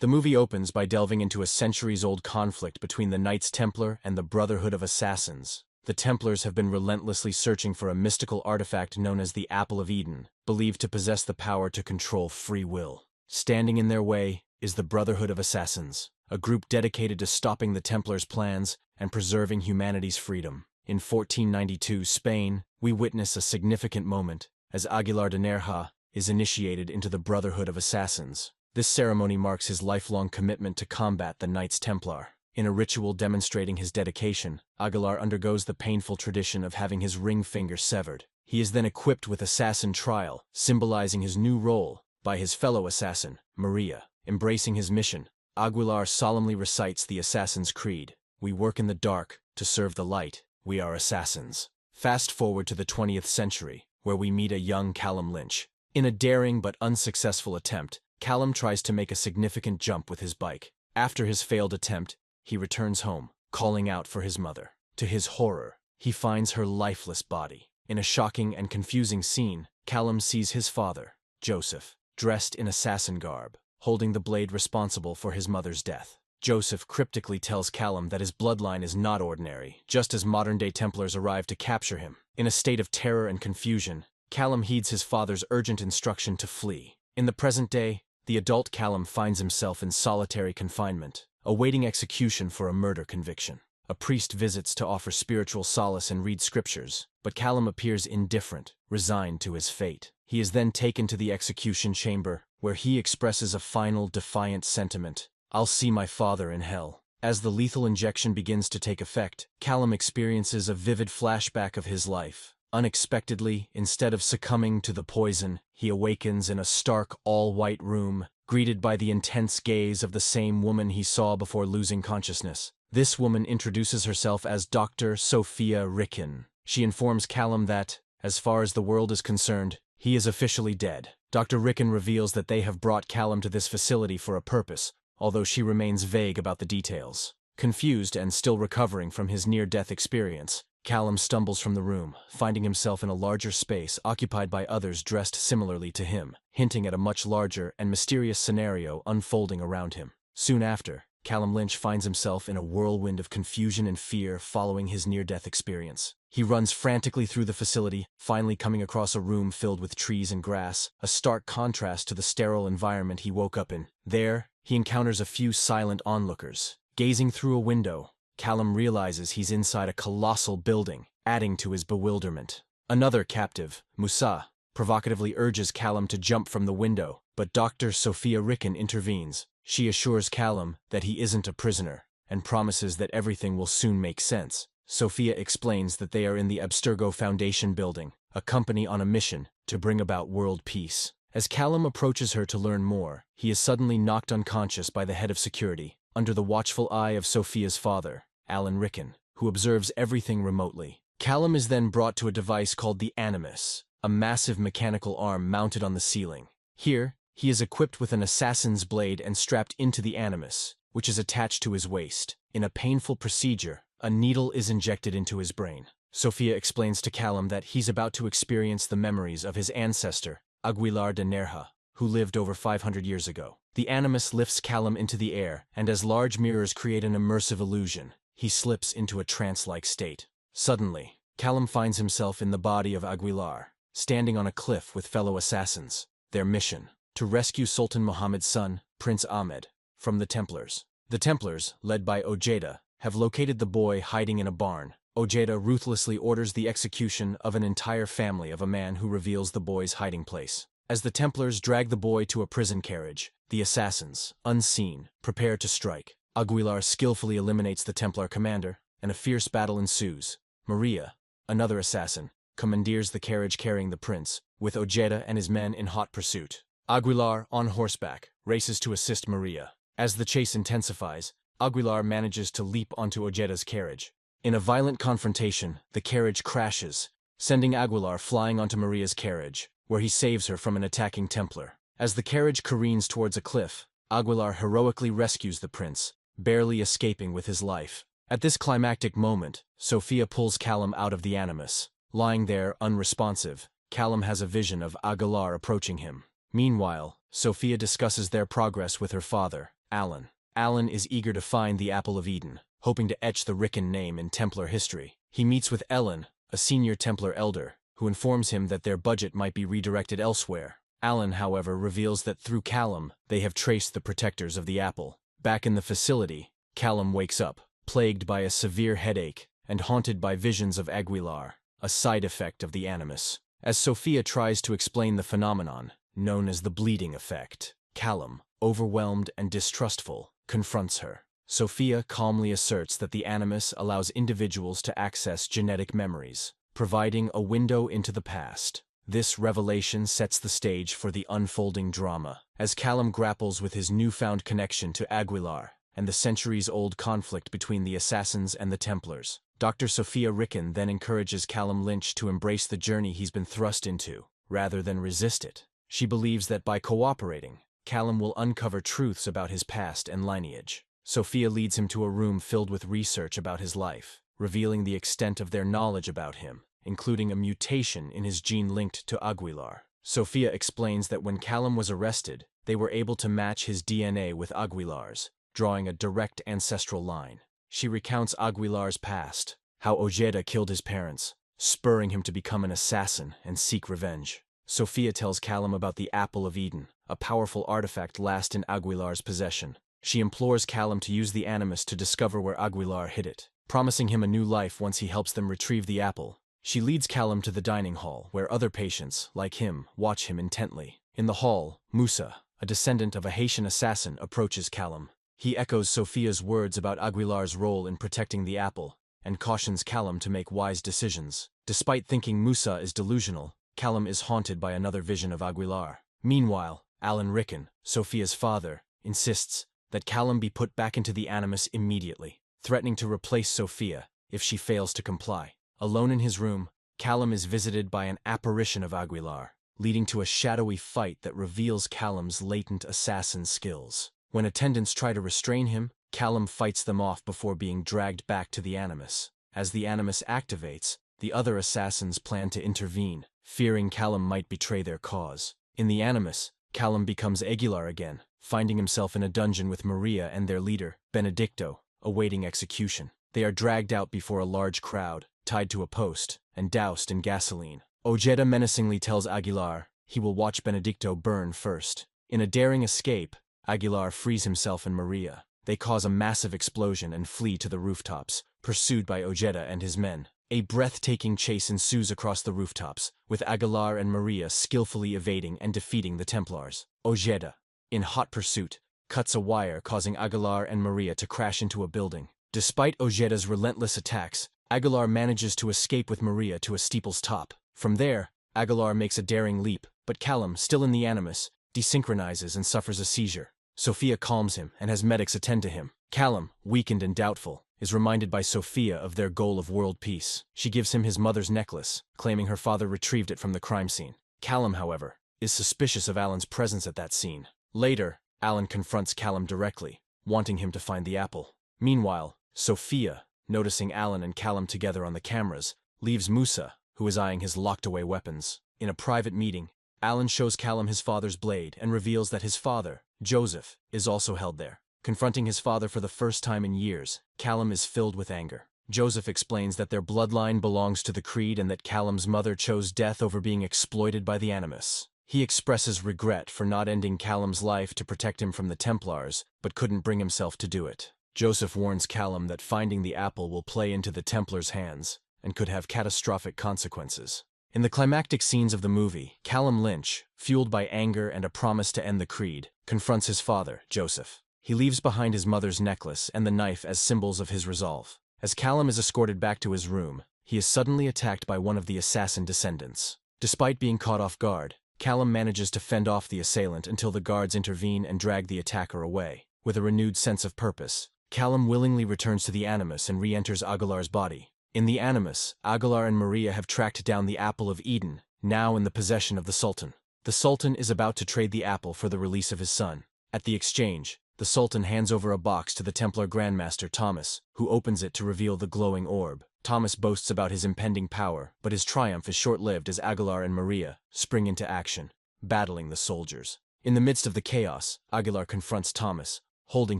The movie opens by delving into a centuries-old conflict between the Knights Templar and the Brotherhood of Assassins. The Templars have been relentlessly searching for a mystical artifact known as the Apple of Eden, believed to possess the power to control free will. Standing in their way is the Brotherhood of Assassins, a group dedicated to stopping the Templars' plans and preserving humanity's freedom. In 1492 Spain, we witness a significant moment as Aguilar de Nerja is initiated into the Brotherhood of Assassins. This ceremony marks his lifelong commitment to combat the Knights Templar. In a ritual demonstrating his dedication, Aguilar undergoes the painful tradition of having his ring finger severed. He is then equipped with assassin trial, symbolizing his new role, by his fellow assassin, Maria. Embracing his mission, Aguilar solemnly recites the Assassin's Creed. We work in the dark to serve the light. We are assassins. Fast forward to the 20th century, where we meet a young Callum Lynch. In a daring but unsuccessful attempt, Callum tries to make a significant jump with his bike. After his failed attempt, he returns home, calling out for his mother. To his horror, he finds her lifeless body. In a shocking and confusing scene, Callum sees his father, Joseph, dressed in assassin garb, holding the blade responsible for his mother's death. Joseph cryptically tells Callum that his bloodline is not ordinary, just as modern-day Templars arrive to capture him. In a state of terror and confusion, Callum heeds his father's urgent instruction to flee. In the present day, the adult Callum finds himself in solitary confinement, awaiting execution for a murder conviction. A priest visits to offer spiritual solace and read scriptures, but Callum appears indifferent, resigned to his fate. He is then taken to the execution chamber, where he expresses a final defiant sentiment: "I'll see my father in hell." As the lethal injection begins to take effect, Callum experiences a vivid flashback of his life. Unexpectedly, instead of succumbing to the poison, he awakens in a stark, all-white room, greeted by the intense gaze of the same woman he saw before losing consciousness. This woman introduces herself as Dr. Sophia Ricken. She informs Callum that, as far as the world is concerned, he is officially dead. Dr. Ricken reveals that they have brought Callum to this facility for a purpose, although she remains vague about the details. Confused and still recovering from his near-death experience, Callum stumbles from the room, finding himself in a larger space occupied by others dressed similarly to him, hinting at a much larger and mysterious scenario unfolding around him. Soon after, Callum Lynch finds himself in a whirlwind of confusion and fear following his near-death experience. He runs frantically through the facility, finally coming across a room filled with trees and grass, a stark contrast to the sterile environment he woke up in. There, he encounters a few silent onlookers. Gazing through a window, Callum realizes he's inside a colossal building, adding to his bewilderment. Another captive, Musa, provocatively urges Callum to jump from the window, but Dr. Sophia Ricken intervenes. She assures Callum that he isn't a prisoner, and promises that everything will soon make sense. Sophia explains that they are in the Abstergo Foundation building, a company on a mission to bring about world peace. As Callum approaches her to learn more, he is suddenly knocked unconscious by the head of security, under the watchful eye of Sophia's father, Alan Ricken, who observes everything remotely. Callum is then brought to a device called the animus, a massive mechanical arm mounted on the ceiling. Here, he is equipped with an assassin's blade and strapped into the animus, which is attached to his waist. In a painful procedure, a needle is injected into his brain. Sophia explains to Callum that he's about to experience the memories of his ancestor, Aguilar de Nerja, who lived over 500 years ago. The animus lifts Callum into the air, and as large mirrors create an immersive illusion, he slips into a trance-like state. Suddenly, Callum finds himself in the body of Aguilar, standing on a cliff with fellow assassins. Their mission: to rescue Sultan Muhammad's son, Prince Ahmed, from the Templars. The Templars, led by Ojeda, have located the boy hiding in a barn. Ojeda ruthlessly orders the execution of an entire family of a man who reveals the boy's hiding place. As the Templars drag the boy to a prison carriage, the assassins, unseen, prepare to strike. Aguilar skillfully eliminates the Templar commander, and a fierce battle ensues. Maria, another assassin, commandeers the carriage carrying the prince, with Ojeda and his men in hot pursuit. Aguilar, on horseback, races to assist Maria. As the chase intensifies, Aguilar manages to leap onto Ojeda's carriage. In a violent confrontation, the carriage crashes, sending Aguilar flying onto Maria's carriage, where he saves her from an attacking Templar. As the carriage careens towards a cliff, Aguilar heroically rescues the prince, barely escaping with his life. At this climactic moment, Sophia pulls Callum out of the animus. Lying there, unresponsive, Callum has a vision of Aguilar approaching him. Meanwhile, Sophia discusses their progress with her father, Alan. Alan is eager to find the Apple of Eden, hoping to etch the Rickon name in Templar history. He meets with Ellen, a senior Templar elder, who informs him that their budget might be redirected elsewhere. Alan, however, reveals that through Callum, they have traced the protectors of the apple. Back in the facility, Callum wakes up, plagued by a severe headache and haunted by visions of Aguilar, a side effect of the animus. As Sophia tries to explain the phenomenon, known as the bleeding effect, Callum, overwhelmed and distrustful, confronts her. Sophia calmly asserts that the animus allows individuals to access genetic memories, providing a window into the past. This revelation sets the stage for the unfolding drama, as Callum grapples with his newfound connection to Aguilar and the centuries-old conflict between the Assassins and the Templars. Dr. Sophia Rickon then encourages Callum Lynch to embrace the journey he's been thrust into, rather than resist it. She believes that by cooperating, Callum will uncover truths about his past and lineage. Sophia leads him to a room filled with research about his life, revealing the extent of their knowledge about him, including a mutation in his gene linked to Aguilar. Sophia explains that when Callum was arrested, they were able to match his DNA with Aguilar's, drawing a direct ancestral line. She recounts Aguilar's past, how Ojeda killed his parents, spurring him to become an assassin and seek revenge. Sophia tells Callum about the Apple of Eden, a powerful artifact last in Aguilar's possession. She implores Callum to use the animus to discover where Aguilar hid it, promising him a new life once he helps them retrieve the apple. She leads Callum to the dining hall, where other patients, like him, watch him intently. In the hall, Musa, a descendant of a Haitian assassin, approaches Callum. He echoes Sophia's words about Aguilar's role in protecting the apple, and cautions Callum to make wise decisions. Despite thinking Musa is delusional, Callum is haunted by another vision of Aguilar. Meanwhile, Alan Rickon, Sophia's father, insists that Callum be put back into the animus immediately, threatening to replace Sophia if she fails to comply. Alone in his room, Callum is visited by an apparition of Aguilar, leading to a shadowy fight that reveals Callum's latent assassin skills. When attendants try to restrain him, Callum fights them off before being dragged back to the animus. As the animus activates, the other assassins plan to intervene, fearing Callum might betray their cause. In the animus, Callum becomes Aguilar again, finding himself in a dungeon with Maria and their leader, Benedicto, awaiting execution. They are dragged out before a large crowd, tied to a post, and doused in gasoline. Ojeda menacingly tells Aguilar he will watch Benedicto burn first. In a daring escape, Aguilar frees himself and Maria. They cause a massive explosion and flee to the rooftops, pursued by Ojeda and his men. A breathtaking chase ensues across the rooftops, with Aguilar and Maria skillfully evading and defeating the Templars. Ojeda, in hot pursuit, cuts a wire, causing Aguilar and Maria to crash into a building. Despite Ojeda's relentless attacks, Aguilar manages to escape with Maria to a steeple's top. From there, Aguilar makes a daring leap, but Callum, still in the animus, desynchronizes and suffers a seizure. Sophia calms him and has medics attend to him. Callum, weakened and doubtful, is reminded by Sophia of their goal of world peace. She gives him his mother's necklace, claiming her father retrieved it from the crime scene. Callum, however, is suspicious of Alan's presence at that scene. Later, Alan confronts Callum directly, wanting him to find the apple. Meanwhile, Sophia, noticing Alan and Callum together on the cameras, leaves Musa, who is eyeing his locked-away weapons. In a private meeting, Alan shows Callum his father's blade and reveals that his father, Joseph, is also held there. Confronting his father for the first time in years, Callum is filled with anger. Joseph explains that their bloodline belongs to the Creed and that Callum's mother chose death over being exploited by the animus. He expresses regret for not ending Callum's life to protect him from the Templars, but couldn't bring himself to do it. Joseph warns Callum that finding the apple will play into the Templars' hands and could have catastrophic consequences. In the climactic scenes of the movie, Callum Lynch, fueled by anger and a promise to end the Creed, confronts his father, Joseph. He leaves behind his mother's necklace and the knife as symbols of his resolve. As Callum is escorted back to his room, he is suddenly attacked by one of the assassin descendants. Despite being caught off guard, Callum manages to fend off the assailant until the guards intervene and drag the attacker away. With a renewed sense of purpose, Callum willingly returns to the animus and re-enters Aguilar's body. In the animus, Aguilar and Maria have tracked down the Apple of Eden, now in the possession of the Sultan. The Sultan is about to trade the apple for the release of his son. At the exchange, the Sultan hands over a box to the Templar Grandmaster Thomas, who opens it to reveal the glowing orb. Thomas boasts about his impending power, but his triumph is short-lived as Aguilar and Maria spring into action, battling the soldiers. In the midst of the chaos, Aguilar confronts Thomas, holding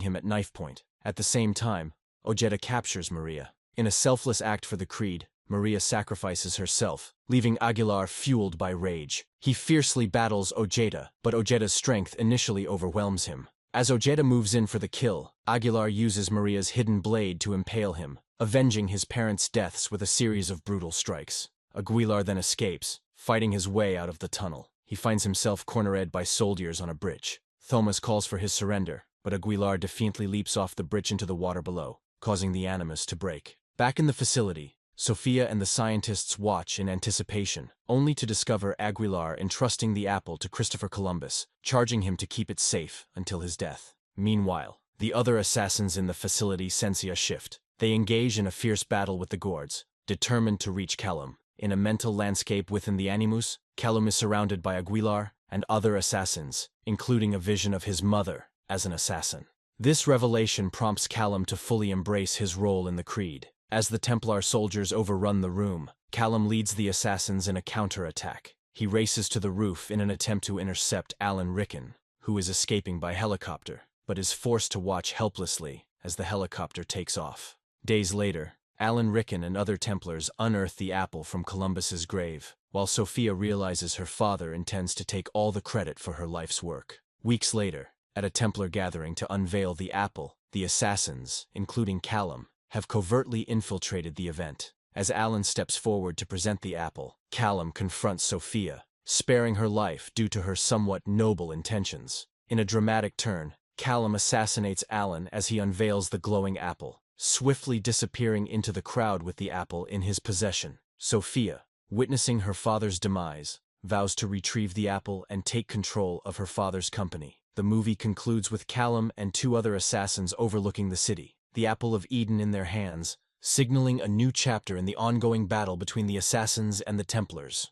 him at knife point. At the same time, Ojeda captures Maria. In a selfless act for the creed, Maria sacrifices herself, leaving Aguilar fueled by rage. He fiercely battles Ojeda, but Ojeda's strength initially overwhelms him. As Ojeda moves in for the kill, Aguilar uses Maria's hidden blade to impale him, avenging his parents' deaths with a series of brutal strikes. Aguilar then escapes, fighting his way out of the tunnel. He finds himself cornered by soldiers on a bridge. Thomas calls for his surrender, but Aguilar defiantly leaps off the bridge into the water below, causing the animus to break. Back in the facility, Sophia and the scientists watch in anticipation, only to discover Aguilar entrusting the apple to Christopher Columbus, charging him to keep it safe until his death. Meanwhile, the other assassins in the facility sense a shift. They engage in a fierce battle with the guards, determined to reach Callum. In a mental landscape within the animus, Callum is surrounded by Aguilar and other assassins, including a vision of his mother as an assassin. This revelation prompts Callum to fully embrace his role in the creed. As the Templar soldiers overrun the room, Callum leads the assassins in a counterattack. He races to the roof in an attempt to intercept Alan Rickon, who is escaping by helicopter, but is forced to watch helplessly as the helicopter takes off. Days later, Alan Rickon and other Templars unearth the apple from Columbus's grave, while Sophia realizes her father intends to take all the credit for her life's work. Weeks later, at a Templar gathering to unveil the apple, the assassins, including Callum, have covertly infiltrated the event. As Alan steps forward to present the apple, Callum confronts Sophia, sparing her life due to her somewhat noble intentions. In a dramatic turn, Callum assassinates Alan as he unveils the glowing apple, swiftly disappearing into the crowd with the apple in his possession. Sophia, witnessing her father's demise, vows to retrieve the apple and take control of her father's company. The movie concludes with Callum and two other assassins overlooking the city, the apple of Eden in their hands, signaling a new chapter in the ongoing battle between the assassins and the Templars.